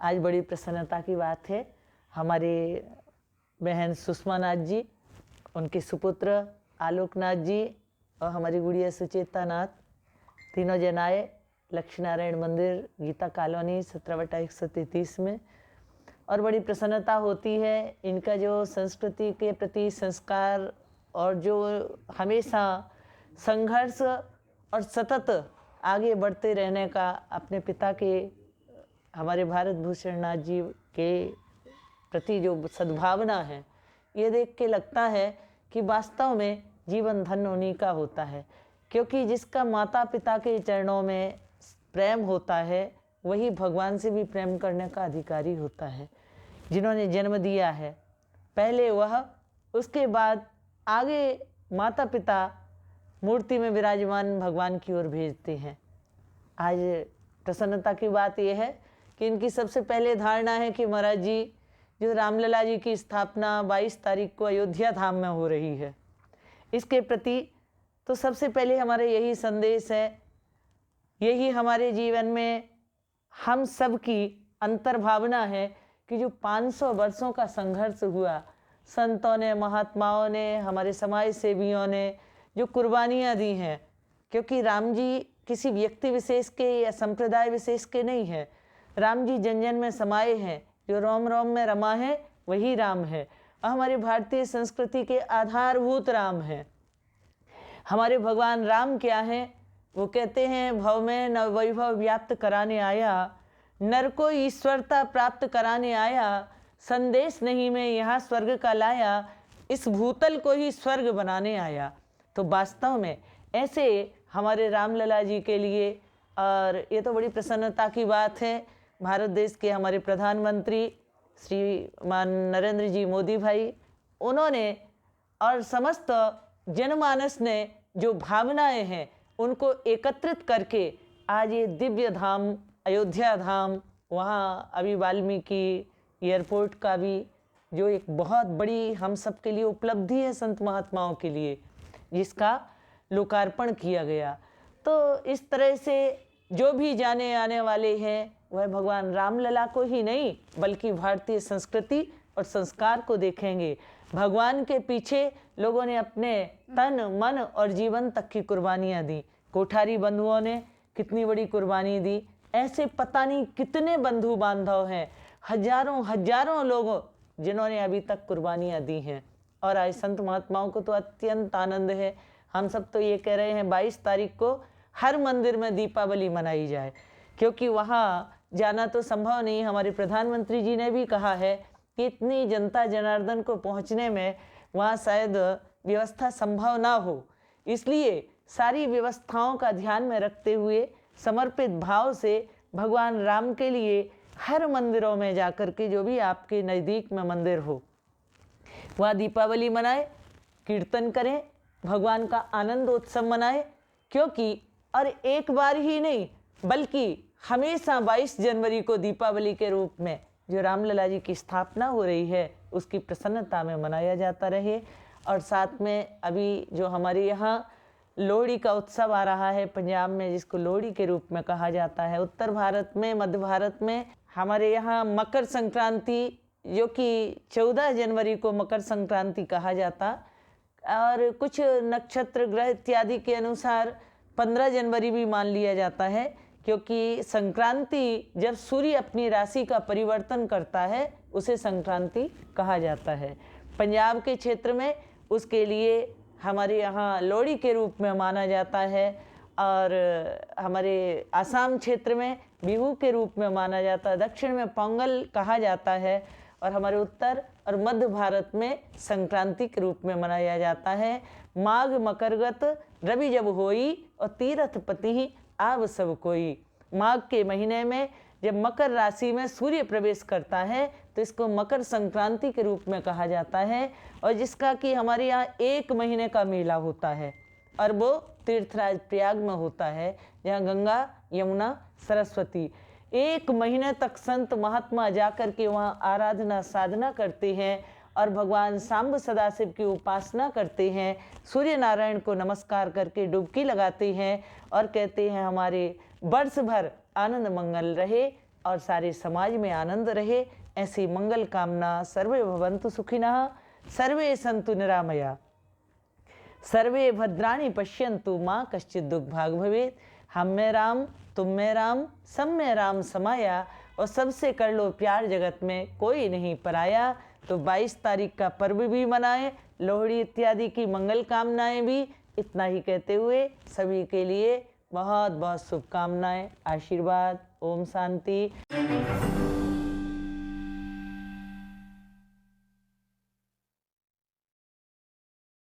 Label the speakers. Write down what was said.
Speaker 1: आज बड़ी प्रसन्नता की बात है, हमारे बहन सुषमा नाथ जी, उनके सुपुत्र आलोकनाथ जी और हमारी गुड़िया सुचेता नाथ, तीनों जन आए लक्ष्मी नारायण मंदिर गीता कॉलोनी 17/133 में। और बड़ी प्रसन्नता होती है इनका जो संस्कृति के प्रति संस्कार और जो हमेशा संघर्ष और सतत आगे बढ़ते रहने का अपने पिता के हमारे भारत भूषण नाथ जी के प्रति जो सद्भावना है, ये देख के लगता है कि वास्तव में जीवन धन्य उन्हीं का होता है, क्योंकि जिसका माता पिता के चरणों में प्रेम होता है वही भगवान से भी प्रेम करने का अधिकारी होता है। जिन्होंने जन्म दिया है पहले वह, उसके बाद आगे माता पिता मूर्ति में विराजमान भगवान की ओर भेजते हैं। आज प्रसन्नता की बात यह है कि इनकी सबसे पहले धारणा है कि महाराज जी जो रामलला जी की स्थापना 22 तारीख को अयोध्या धाम में हो रही है, इसके प्रति तो सबसे पहले हमारा यही संदेश है, यही हमारे जीवन में हम सब की अंतर्भावना है कि जो 500 वर्षों का संघर्ष हुआ, संतों ने, महात्माओं ने, हमारे समाज सेवियों ने जो कुर्बानियाँ दी हैं, क्योंकि राम जी किसी व्यक्ति विशेष के या संप्रदाय विशेष के नहीं हैं, राम जी जन जन में समाये हैं। जो रोम रोम में रमा है वही राम है और हमारी भारतीय संस्कृति के आधारभूत राम हैं। हमारे भगवान राम क्या हैं? वो कहते हैं भव में न वैभव व्याप्त कराने आया, नर को ईश्वरता प्राप्त कराने आया, संदेश नहीं मैं यहाँ स्वर्ग का लाया, इस भूतल को ही स्वर्ग बनाने आया। तो वास्तव में ऐसे हमारे रामलला जी के लिए, और ये तो बड़ी प्रसन्नता की बात है, भारत देश के हमारे प्रधानमंत्री श्रीमान नरेंद्र जी मोदी भाई, उन्होंने और समस्त जनमानस ने जो भावनाएं हैं उनको एकत्रित करके आज ये दिव्य धाम अयोध्या धाम, वहाँ अभी वाल्मीकि एयरपोर्ट का भी जो एक बहुत बड़ी हम सब के लिए उपलब्धि है संत महात्माओं के लिए, जिसका लोकार्पण किया गया। तो इस तरह से जो भी जाने आने वाले हैं वह भगवान रामलला को ही नहीं बल्कि भारतीय संस्कृति और संस्कार को देखेंगे। भगवान के पीछे लोगों ने अपने तन मन और जीवन तक की कुर्बानियाँ दी। कोठारी बंधुओं ने कितनी बड़ी कुर्बानी दी, ऐसे पता नहीं कितने बंधु बांधव हैं, हजारों हजारों लोग जिन्होंने अभी तक कुर्बानियाँ दी हैं। और आज संत महात्माओं को तो अत्यंत आनंद है। हम सब तो ये कह रहे हैं 22 तारीख को हर मंदिर में दीपावली मनाई जाए, क्योंकि वहाँ जाना तो संभव नहीं। हमारे प्रधानमंत्री जी ने भी कहा है कि इतनी जनता जनार्दन को पहुँचने में वहाँ शायद व्यवस्था संभव ना हो, इसलिए सारी व्यवस्थाओं का ध्यान में रखते हुए समर्पित भाव से भगवान राम के लिए हर मंदिरों में जाकर के, जो भी आपके नज़दीक में मंदिर हो, वहाँ दीपावली मनाए, कीर्तन करें, भगवान का आनंद उत्सव मनाए। क्योंकि और एक बार ही नहीं बल्कि हमेशा 22 जनवरी को दीपावली के रूप में जो रामलला जी की स्थापना हो रही है उसकी प्रसन्नता में मनाया जाता रहे। और साथ में अभी जो हमारे यहाँ लोहड़ी का उत्सव आ रहा है पंजाब में, जिसको लोहड़ी के रूप में कहा जाता है। उत्तर भारत में, मध्य भारत में हमारे यहाँ मकर संक्रांति, जो कि 14 जनवरी को मकर संक्रांति कहा जाता, और कुछ नक्षत्र ग्रह इत्यादि के अनुसार 15 जनवरी भी मान लिया जाता है, क्योंकि संक्रांति जब सूर्य अपनी राशि का परिवर्तन करता है उसे संक्रांति कहा जाता है। पंजाब के क्षेत्र में उसके लिए हमारे यहाँ लोहड़ी के रूप में माना जाता है, और हमारे आसाम क्षेत्र में बिहू के रूप में माना जाता है, दक्षिण में पोंगल कहा जाता है, और हमारे उत्तर और मध्य भारत में संक्रांति के रूप में मनाया जाता है। माघ मकरगत रवि जब होई और तीरथ पति आव सब कोई। माघ के महीने में जब मकर राशि में सूर्य प्रवेश करता है तो इसको मकर संक्रांति के रूप में कहा जाता है, और जिसका कि हमारे यहाँ 1 महीने का मेला होता है, और वो तीर्थराज प्रयाग में होता है, जहाँ गंगा यमुना सरस्वती 1 महीने तक संत महात्मा जाकर के वहाँ आराधना साधना करते हैं और भगवान सांब सदाशिव की उपासना करते हैं, सूर्य नारायण को नमस्कार करके डुबकी लगाते हैं और कहते हैं हमारे वर्ष भर आनंद मंगल रहे, और सारे समाज में आनंद रहे, ऐसी मंगल कामना। सर्वे भवन्तु सुखिनः, सर्वे सन्तु निरामया, सर्वे भद्राणि पश्यन्तु, माँ कश्चित् दुर्भाग भवेत्। हम में राम, तुम में राम, सब में राम समाया, और सबसे कर लो प्यार, जगत में कोई नहीं पराया। तो 22 तारीख का पर्व भी मनाएं, लोहड़ी इत्यादि की मंगल कामनाएं भी। इतना ही कहते हुए सभी के लिए बहुत बहुत शुभकामनाएं, आशीर्वाद। ओम शांति।